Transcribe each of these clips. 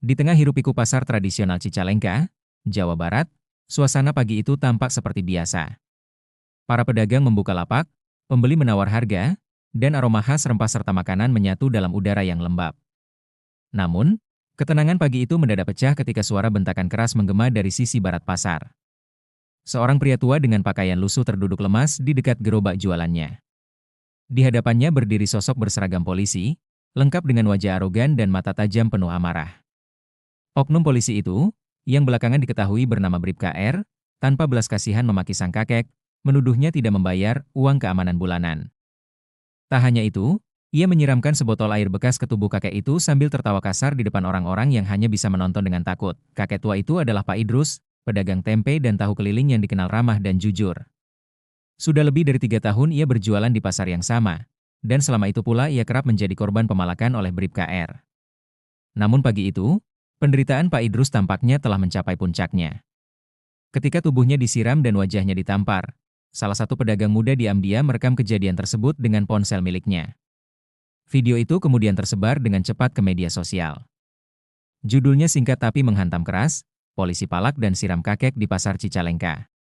Di tengah hiruk-pikuk pasar tradisional Cicalengka, Jawa Barat, suasana pagi itu tampak seperti biasa. Para pedagang membuka lapak, pembeli menawar harga, dan aroma khas rempah serta makanan menyatu dalam udara yang lembab. Namun, ketenangan pagi itu mendadak pecah ketika suara bentakan keras menggema dari sisi barat pasar. Seorang pria tua dengan pakaian lusuh terduduk lemas di dekat gerobak jualannya. Di hadapannya berdiri sosok berseragam polisi, lengkap dengan wajah arogan dan mata tajam penuh amarah. Oknum polisi itu, yang belakangan diketahui bernama Bribka R, tanpa belas kasihan memaki sang kakek, menuduhnya tidak membayar uang keamanan bulanan. Tak hanya itu, ia menyiramkan sebotol air bekas ke tubuh kakek itu sambil tertawa kasar di depan orang-orang yang hanya bisa menonton dengan takut. Kakek tua itu adalah Pak Idrus, pedagang tempe dan tahu keliling yang dikenal ramah dan jujur. Sudah lebih dari 3 tahun ia berjualan di pasar yang sama, dan selama itu pula ia kerap menjadi korban pemalakan oleh Bribka R. Namun pagi itu, penderitaan Pak Idrus tampaknya telah mencapai puncaknya. Ketika tubuhnya disiram dan wajahnya ditampar, salah satu pedagang muda diam-diam merekam kejadian tersebut dengan ponsel miliknya. Video itu kemudian tersebar dengan cepat ke media sosial. Judulnya singkat tapi menghantam keras, polisi palak dan siram kakek di pasar Cicalengka.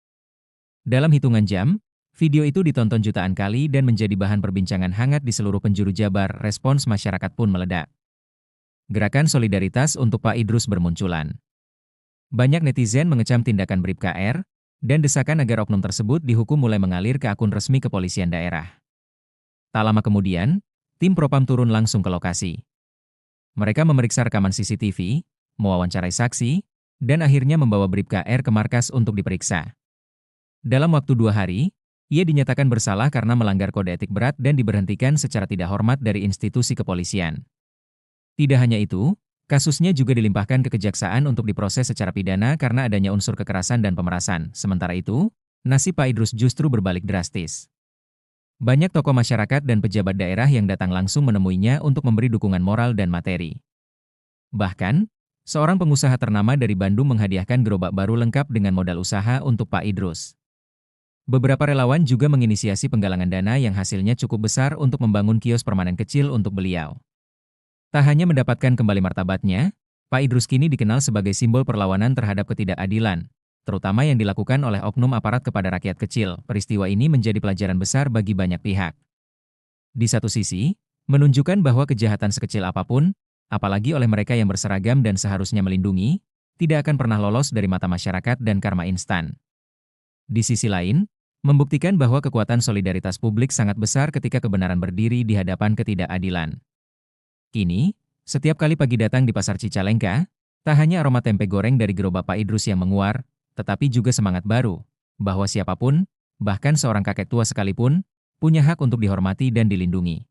Dalam hitungan jam, video itu ditonton jutaan kali dan menjadi bahan perbincangan hangat di seluruh penjuru Jabar. Respons masyarakat pun meledak. Gerakan solidaritas untuk Pak Idrus bermunculan. Banyak netizen mengecam tindakan Bribka R, dan desakan agar oknum tersebut dihukum mulai mengalir ke akun resmi kepolisian daerah. Tak lama kemudian, tim Propam turun langsung ke lokasi. Mereka memeriksa rekaman CCTV, mewawancarai saksi, dan akhirnya membawa Bribka R ke markas untuk diperiksa. Dalam waktu 2 hari, ia dinyatakan bersalah karena melanggar kode etik berat dan diberhentikan secara tidak hormat dari institusi kepolisian. Tidak hanya itu, kasusnya juga dilimpahkan ke kejaksaan untuk diproses secara pidana karena adanya unsur kekerasan dan pemerasan. Sementara itu, nasib Pak Idrus justru berbalik drastis. Banyak tokoh masyarakat dan pejabat daerah yang datang langsung menemuinya untuk memberi dukungan moral dan materi. Bahkan, seorang pengusaha ternama dari Bandung menghadiahkan gerobak baru lengkap dengan modal usaha untuk Pak Idrus. Beberapa relawan juga menginisiasi penggalangan dana yang hasilnya cukup besar untuk membangun kios permanen kecil untuk beliau. Tak hanya mendapatkan kembali martabatnya, Pak Idrus kini dikenal sebagai simbol perlawanan terhadap ketidakadilan, terutama yang dilakukan oleh oknum aparat kepada rakyat kecil. Peristiwa ini menjadi pelajaran besar bagi banyak pihak. Di satu sisi, menunjukkan bahwa kejahatan sekecil apapun, apalagi oleh mereka yang berseragam dan seharusnya melindungi, tidak akan pernah lolos dari mata masyarakat dan karma instan. Di sisi lain, membuktikan bahwa kekuatan solidaritas publik sangat besar ketika kebenaran berdiri di hadapan ketidakadilan. Kini, setiap kali pagi datang di pasar Cicalengka, tak hanya aroma tempe goreng dari gerobak Pak Idrus yang menguar, tetapi juga semangat baru, bahwa siapapun, bahkan seorang kakek tua sekalipun, punya hak untuk dihormati dan dilindungi.